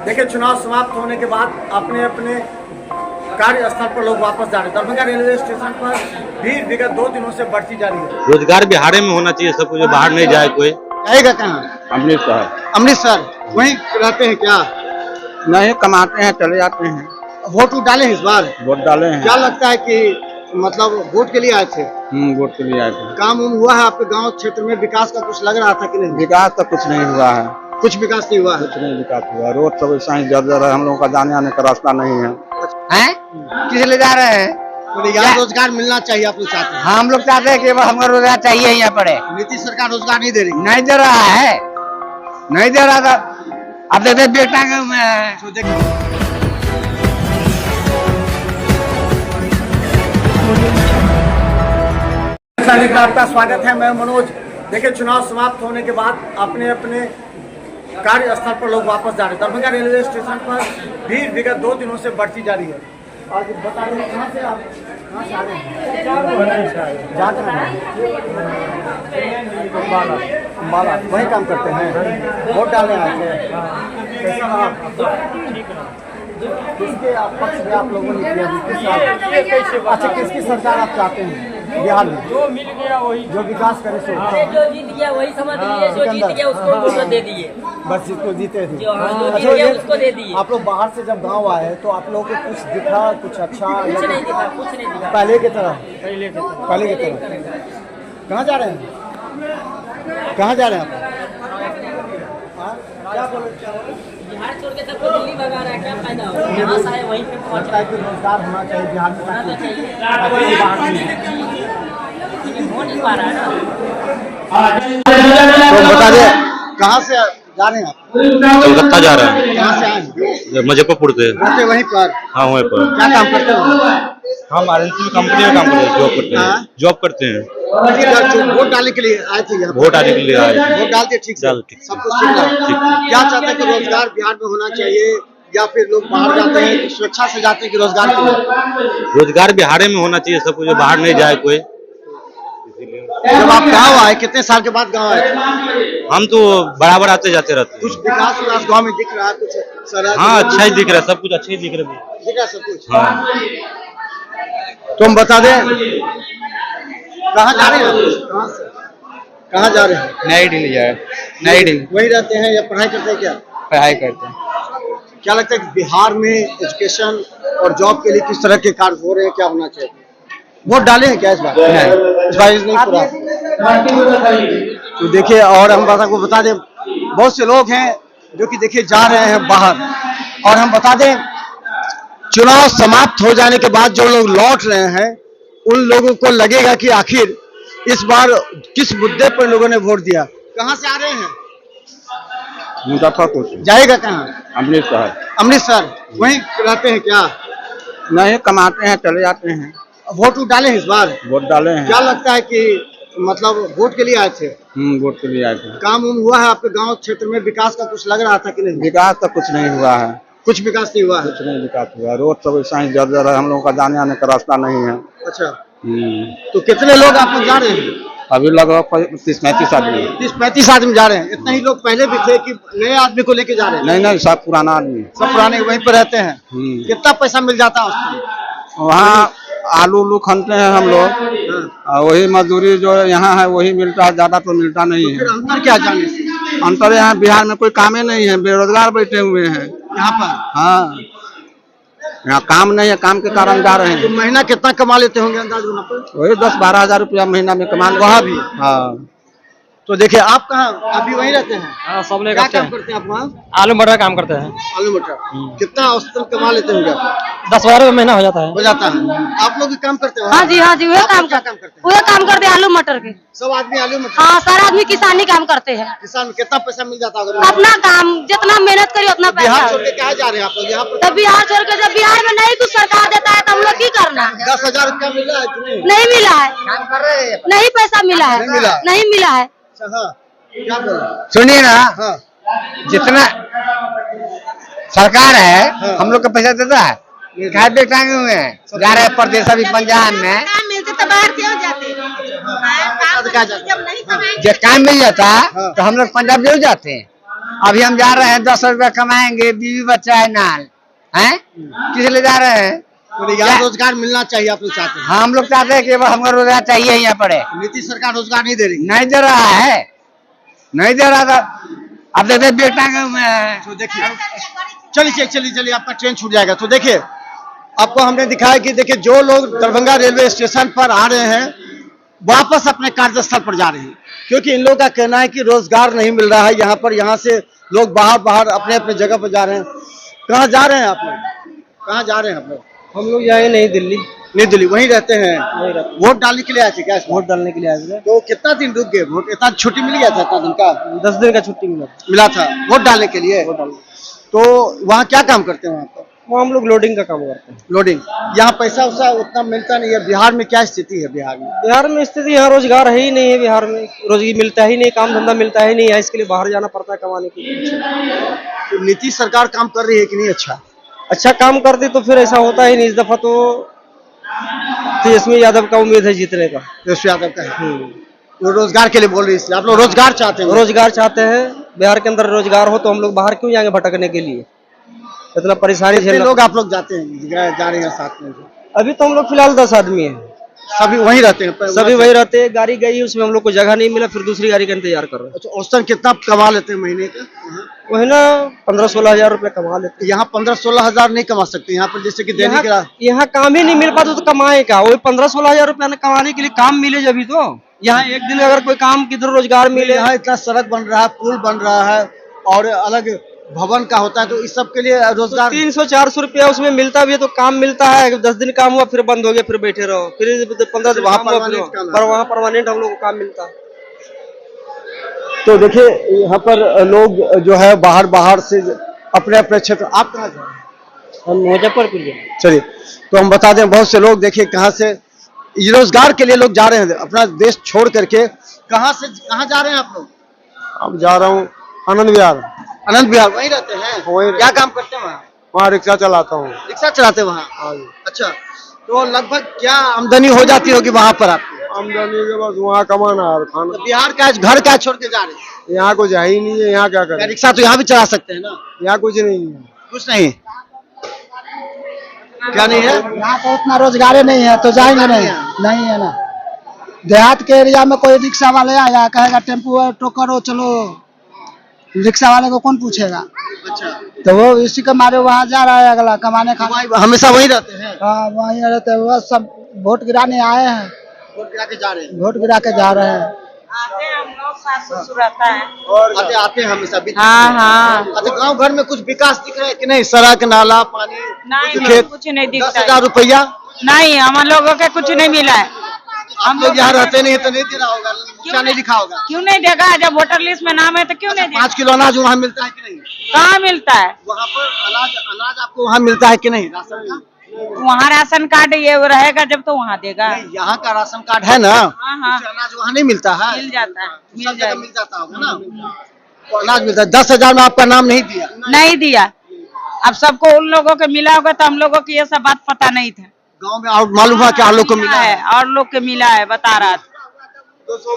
देखिए, चुनाव समाप्त होने के बाद अपने अपने कार्यस्थल पर लोग वापस जा रहे हैं। दरभंगा रेलवे स्टेशन पर भीड़ विगत 2 दिनों से बढ़ती जा रही है। रोजगार बिहार में होना चाहिए, सब कुछ बाहर नहीं जाए कोई। जाएगा कहाँ? अमृतसर। अमृतसर वहीं रहते हैं क्या? नहीं, कमाते हैं, चले जाते हैं। वोट डाले हैं इस बार? वोट डाले हैं। क्या लगता है कि मतलब वोट के लिए आए थे? वोट के लिए आए थे। काम हुआ है आपके गांव क्षेत्र में? विकास का कुछ लग रहा था कि नहीं? विकास तो कुछ नहीं हुआ है। कुछ विकास नहीं हुआ है? कुछ नहीं विकास हुआ। रोड सब ऐसा ही जर्जर है, हम लोगों का जाने आने का रास्ता नहीं है। किस लिए जा रहे हैं? तो यहाँ रोजगार मिलना चाहिए, आप लोग चाहते हैं? हाँ, हम लोग चाहते हैं कि हमको रोजगार चाहिए यहाँ पड़े। नीतीश सरकार रोजगार नहीं दे रही? नहीं दे रहा है, नहीं दे रहा था। अब देखते बेटा आपका स्वागत है, मैं मनोज। देखिए, चुनाव समाप्त होने के बाद अपने अपने कार्यस्थल पर लोग वापस जा रहे हैं। दरभंगा रेलवे स्टेशन पर भीड़ विगत 2 दिनों से बढ़ती जा रही है। आज बता रहे कहाँ से आप कहाँ से आ रहे हैं? जा रहे हैं अम्बाला। वहीं काम करते हैं, वोट डालने आए थे। कैसा रहा? किसके पक्ष में आप लोगों ने किया? अच्छा, किसकी सरकार आप चाहते हैं बिहार में? जो मिल गया वही, जो विकास करे सो। जो जीत गया वही समझ लीजिए, जो जीत गया उसको वोट दे दिए। बस जिसको जीते थे। जो जीत गया उसको दे दिए। आप लोग बाहर से जब गांव आए तो आप लोगों को कुछ दिखा, कुछ अच्छा? कुछ नहीं दिखा, कुछ नहीं दिखा। पहले की तरह? पहले पहले की तरह। कहाँ जा रहे हैं? कहाँ जा रहे हैं आप? क्या बोले? बिहार छोड़ के सबको दिल्ली भगा रहा है, क्या फायदा हो? यहाँ से आए वहीं पे पहुँच लगता है कि रोजगार होना चाहिए बिहार में, होना तो चाहिए, ताकि बाहर नहीं। लेकिन हो नहीं पा रहा है ना। तो बता दे, कहाँ से जा रहे हैं आप? कलकत्ता जा रहे हैं। कहाँ से आए? मुजफ्फरपुर से। रहते वहीं पर? हाँ, वहीं पर। क्या काम करते हो? हम आरएनसी कंपनी में काम करते हैं, जॉब करते हैं। जॉब करते हैं। वोट डालने के लिए आए थे यहाँ? वोट डालने के लिए आए। वोट डालते ठीक से? सब कुछ ठीक है? क्या चाहते हैं कि रोजगार बिहार में होना चाहिए, या फिर लोग बाहर जाते हैं स्वेच्छा से जाते हैं कि रोजगार के लिए? रोजगार बिहार में होना चाहिए, सब कुछ बाहर नहीं जाए कोई। जब आप गाँव आए, कितने साल के बाद गाँव आए? हम तो बराबर आते जाते रहते हैं। कुछ विकास गाँव में दिख रहा है? कुछ सड़क? हाँ, अच्छा ही दिख रहा है, सब कुछ अच्छा ही दिख रहा है। दिख रहा है सब कुछ? हाँ। तुम बता दें, कहाँ जा रहे हैं आप? कहाँ से? कहाँ जा रहे हैं? नई दिल्ली जाए। नई दिल्ली वही रहते हैं या पढ़ाई करते हैं? क्या पढ़ाई करते हैं। क्या लगता है कि बिहार में एजुकेशन और जॉब के लिए किस तरह के कार्य हो रहे हैं, क्या होना चाहिए? वोट डाले हैं क्या इस बार? नहीं। इस बार नहीं पूरा। तो देखिए, और हम आपको बता दें, बहुत से लोग हैं जो कि देखिए जा रहे हैं बाहर। और हम बता दें, चुनाव समाप्त हो जाने के बाद जो लोग लौट रहे हैं, उन लोगों को लगेगा कि आखिर इस बार किस मुद्दे पर लोगों ने वोट दिया। कहाँ से आ रहे हैं? मुजफ्फरपुर से। जाएगा कहाँ? अमृतसर। अमृतसर वहीं रहते हैं क्या? नहीं, कमाते हैं, चले जाते हैं। वोट डाले हैं इस बार? वोट डाले हैं। क्या लगता है कि मतलब वोट के लिए आए थे? वोट के लिए आए थे। काम हुआ है आपके गांव क्षेत्र में? विकास का कुछ लग रहा था कि नहीं? विकास तो कुछ नहीं हुआ है। कुछ विकास नहीं हुआ है? कुछ नहीं विकास हुआ। रोड सब ऐसा ही जर्जर है, हम लोगों का जाने आने का रास्ता नहीं है। अच्छा, तो कितने लोग आप लोग जा रहे हैं? अभी लगभग 30-35 आदमी। 30-35 आदमी जा रहे हैं? इतना ही लोग पहले भी थे कि नए आदमी को लेके जा रहे हैं? नहीं नहीं, सब पुराना आदमी। सब पुराने वहीं पर रहते हैं? कितना पैसा मिल जाता है उसको? वहाँ आलू खनते हैं हम लोग, और वही मजदूरी जो यहाँ है वही मिलता है, ज्यादा तो मिलता नहीं है। फिर अंतर क्या जाने से? अंतर यहाँ बिहार में कोई काम ही नहीं है, बेरोजगार बैठे हुए हैं यहाँ पर? हाँ, यहाँ काम नहीं है, काम के कारण जा रहे तो हैं। महीना कितना कमा लेते होंगे अंदाज वहाँ पर? वही 10-12 हजार रुपया महीना में कमा। वहाँ भी? हाँ। तो देखिए, आप कहाँ, आप भी वहीं रहते हैं? हाँ, सब लोग क्या काम करते हैं आप वहाँ? आलू मटर काम करते हैं। आलू मटर? कितना औसतन कमा लेते होंगे आप? 10-12 महीना हो जाता है। हो जाता है? आप लोग भी काम करते हो? हाँ जी, हाँ जी, वह काम करते हैं? वह काम करते हैं, आलू मटर के। सब आदमी आलू मटर? हाँ, सारा आदमी किसानी काम करते हैं। किसान में कितना पैसा मिल जाता होगा? अपना काम जितना मेहनत करिए उतना बिहार पैसा। छोड़ के कहाँ जा रहे हैं आप लोग? यहाँ पर तब बिहार छोड़ के, जब बिहार में नहीं कुछ सरकार देता है तो हम लोग की करना? 10,000 रुपया मिल रहा है कि नहीं? नहीं मिला है, काम कर रहे हैं? नहीं पैसा मिला है, नहीं मिला? नहीं मिला है। अच्छा, हाँ, क्या बोल रहे हैं? सुनिए ना, हाँ, जितना सरकार है हाँ। हम लोग को पैसा देता है? घर पे टांगे हुए हैं, जा रहे हैं प्रदेश अभी पंजाब में। काम मिलते तो बाहर क्यों जाते? क्या जाता है? जब नहीं कमाएंगे जब काम मिल जाता हाँ। तो हम लोग पंजाब जरूर जाते हैं। अभी हम जा रहे हैं 10 रुपया कमाएंगे, बीवी बच्चा है नाल, हैं किस लिए जा रहे हैं? तो यहाँ रोजगार मिलना चाहिए, आप लोग चाहते हैं? हम लोग चाहते हैं कि हमको रोजगार चाहिए यहाँ पर। नीतीश सरकार रोजगार नहीं दे रही। नहीं दे रहा है, नहीं दे रहा था। अब देखते बेटा तो देखिए, चलिए आपका ट्रेन छूट जाएगा। तो देखिए, आपको हमने दिखाया कि देखिए जो लोग दरभंगा रेलवे स्टेशन पर आ रहे हैं वापस अपने कार्यस्थल पर जा रहे हैं, क्योंकि इन लोगों का कहना है कि रोजगार नहीं मिल रहा है यहाँ पर। यहाँ से लोग बाहर अपने अपने जगह पर जा रहे हैं। कहाँ जा रहे हैं आप लोग? कहाँ जा रहे हैं आप लोग? हम लोग जाए नई दिल्ली। नई दिल्ली, वहीं रहते हैं? वोट डालने के लिए आए थे क्या? वोट डालने के लिए आए थे। तो कितना दिन रुक गए? वोट इतना छुट्टी मिल गया था? इतना दिन का 10 दिन का छुट्टी मिला था वोट डालने के लिए। तो वहाँ क्या काम करते हैं? वहाँ पर वो हम लोग लोडिंग का काम करते हैं। लोडिंग। यहाँ पैसा उसा उतना मिलता नहीं है। बिहार में क्या स्थिति है? बिहार में स्थिति, यहाँ रोजगार है ही नहीं है। बिहार में रोजगार मिलता ही नहीं, काम धंधा मिलता ही नहीं है। इसके लिए बाहर जाना पड़ता है कमाने के लिए। तो नीतीश सरकार काम कर रही है कि नहीं? अच्छा काम करती तो फिर ऐसा होता ही नहीं। इस दफा तो तेजस्वी यादव का उम्मीद है जीतने का। तेजस्वी यादव का है। तो रोजगार के लिए बोल रही है। आप लोग रोजगार चाहते हैं? रोजगार चाहते हैं। बिहार के अंदर रोजगार हो तो हम लोग बाहर क्यों जाएंगे भटकने के लिए? इतना परेशानी झेलना। लोग आप लोग जाते हैं, जा रहे हैं साथ में? अभी तो हम लोग फिलहाल 10 आदमी हैं। सभी वहीं रहते हैं? सभी वहीं रहते हैं। गाड़ी गई, उसमें हम लोग को जगह नहीं मिला, फिर दूसरी गाड़ी का इंतजार कर रहे हैं। अच्छा, औसतन कितना कमा लेते हैं महीने का? वही ना 15-16 हजार रुपए कमा लेते हैं। यहाँ 15-16 हजार नहीं कमा सकते? यहाँ पर जैसे कि यहाँ काम ही नहीं मिल पाता तो कमाए का? वही 15-16 हजार रुपया कमाने के लिए काम मिले जब तो। यहाँ एक दिन अगर कोई काम किधर रोजगार मिले। यहाँ इतना सड़क बन रहा है, पुल बन रहा है और अलग भवन का होता है, तो इस सब के लिए रोजगार 300-400 रुपया उसमें मिलता भी है तो काम मिलता है। 10 दिन काम हुआ फिर बंद हो गया, फिर बैठे रहो। फिर 15 दिन वहाँ परमानेंट हम लोग को काम मिलता है। तो देखिए यहाँ पर लोग जो है बाहर से अपने अपने क्षेत्र। आप कहाँ जा रहे हैं? हम मुजफ्फरपुर जा। चलिए, तो हम बता दें, बहुत से लोग देखिए कहाँ से रोजगार के लिए लोग जा रहे हैं अपना देश छोड़ करके। कहाँ जा रहे हैं आप लोग? अब जा रहा हूँ आनंद विहार। आनंद विहार वहीं रहते हैं? वहीं। क्या काम करते हैं वहाँ रिक्शा चलाता हूँ। रिक्शा चलाते हैं वहाँ? अच्छा, तो लगभग क्या आमदनी हो जाती होगी वहाँ पर आपकी? आमदनी के बस वहाँ कमाना और खाना। तो बिहार का घर क्या छोड़ के जा रहे हैं? यहाँ कुछ है ही नहीं है। यहाँ क्या करें? रिक्शा तो यहाँ भी चला सकते हैं ना? यहाँ कुछ नहीं है। कुछ नहीं? क्या नहीं है? यहाँ तो उतना रोजगार नहीं है तो जाएंगे नहीं है ना। देहात के एरिया में कोई रिक्शा वाले आया कहेगा टेम्पो ऑटो करो चलो, रिक्शा वाले को कौन पूछेगा? अच्छा, तो वो इसी के मारे वहाँ जा रहा है अगला कमाने खाने। हमेशा वहीं रहते हैं? हाँ वहीं रहते हैं। वो सब वोट गिराने आए हैं, वोट गिरा के जा रहे हैं? वोट गिरा के जा रहे हैं। आते हैं हम लोग, सास ससुर रहता है। और आते हैं हमेशा? हाँ। अच्छा, गांव घर में कुछ विकास दिख रहा है कि नहीं? सड़क, नाला, पानी, नहीं, कुछ नहीं दिखता। 10,000 रुपया नहीं, हम लोगों के कुछ नहीं मिला है। हम लोग यहाँ रहते नहीं तो नहीं दे रहा होगा, क्या नहीं लिखा होगा? क्यों नहीं देगा? जब वोटर लिस्ट में नाम है तो क्यों नहीं देगा? 5 किलो अनाज वहाँ मिलता है कि नहीं? कहाँ मिलता है? वहाँ पर अनाज आपको वहाँ मिलता है कि नहीं? राशन का? वहाँ राशन कार्ड ये रहेगा जब तो वहाँ देगा। यहाँ का राशन कार्ड है ना? हाँ। अनाज वहाँ नहीं मिलता है? मिल जाता है, मिल जाता होगा ना? तो अनाज मिलता है। 10,000 में आपका नाम नहीं दिया? नहीं दिया। अब सबको उन लोगों को मिला होगा तो हम लोगों को ये सब बात पता नहीं था। गांव में और मालूम हुआ कि आप लोग को मिला है? और लोग के मिला है, बता रहा था।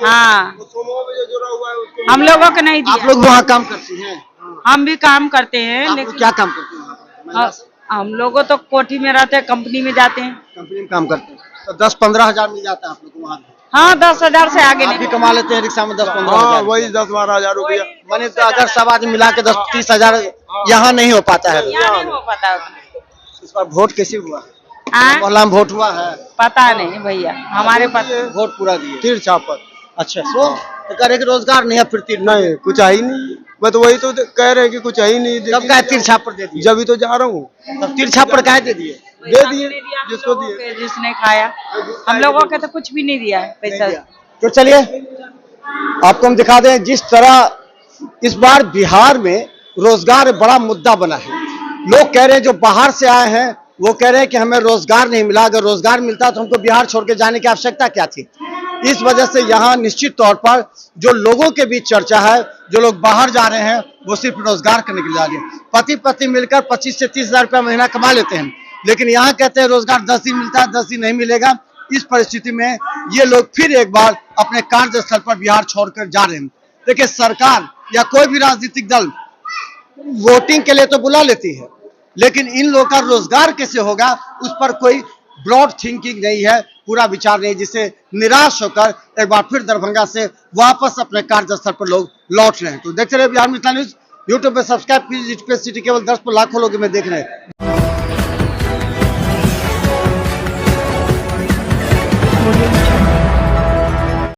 हाँ, हम लोगों को नहीं दिया। आप लोग वहाँ काम करती हैं? हम भी काम करते हैं, आप लेकिन क्या काम करते हैं? हम लोगों तो कोठी में रहते हैं, कंपनी में जाते हैं। कंपनी में काम करते हैं तो 10-15 हजार मिल जाता है आप लोग को वहाँ? हाँ, 10,000 से आगे आप नहीं। भी कमा लेते हैं रिक्शा में 10-15 हाँ, हजार? वही 10-12 हजार रुपया। मैंने तो अगर सब आदमी मिला के 10-30 हजार यहाँ नहीं हो पाता है। यहाँ नहीं हो पाता। इस बार वोट कैसे हुआ? हाँ? मोहल्ला में वोट हुआ है? पता नहीं भैया, हमारे पास वोट पूरा दिए? तीर छापर। अच्छा, तो करे कि रोजगार नहीं है फिर तीर? नहीं, कुछ है ही नहीं। बस वही तो कह रहे हैं कि कुछ है ही नहीं। कब का तीर छापर दे दिए? जब ही तो जा रहा हूँ। तब तीर छापर काहे दे दिए? दे दिए जिसको दिए। जिसने खाया। हम लोगों के तो कुछ भी नहीं दिया है पैसा। तो चलिए आपको हम दिखा दें जिस तरह इस बार बिहार में रोजगार बड़ा मुद्दा बना है। लोग कह रहे हैं जो बाहर से आए हैं वो कह रहे हैं कि हमें रोजगार नहीं मिला, अगर रोजगार मिलता तो हमको बिहार छोड़ के जाने की आवश्यकता क्या थी। इस वजह से यहाँ निश्चित तौर पर जो लोगों के बीच चर्चा है, जो लोग बाहर जा रहे हैं वो सिर्फ रोजगार करने के लिए जा रहे हैं। पति पत्नी मिलकर 25 से 30 हजार रुपया महीना कमा लेते हैं, लेकिन यहाँ कहते हैं रोजगार 10 दिन मिलता है, 10 दिन नहीं मिलेगा। इस परिस्थिति में ये लोग फिर एक बार अपने कार्यस्थल पर बिहार छोड़कर जा रहे हैं। देखिए, सरकार या कोई भी राजनीतिक दल वोटिंग के लिए तो बुला लेती है, लेकिन इन लोगों का रोजगार कैसे होगा उस पर कोई ब्रॉड थिंकिंग नहीं है, पूरा विचार नहीं, जिससे निराश होकर एक बार फिर दरभंगा से वापस अपने कार्यस्थल पर लोग लौट रहे हैं। तो देखते रहे बिहार मिथिला न्यूज, यूट्यूब पे सब्सक्राइब कीजिए, सिटी केवल 10 पर लाखों लोग में देख रहे हैं।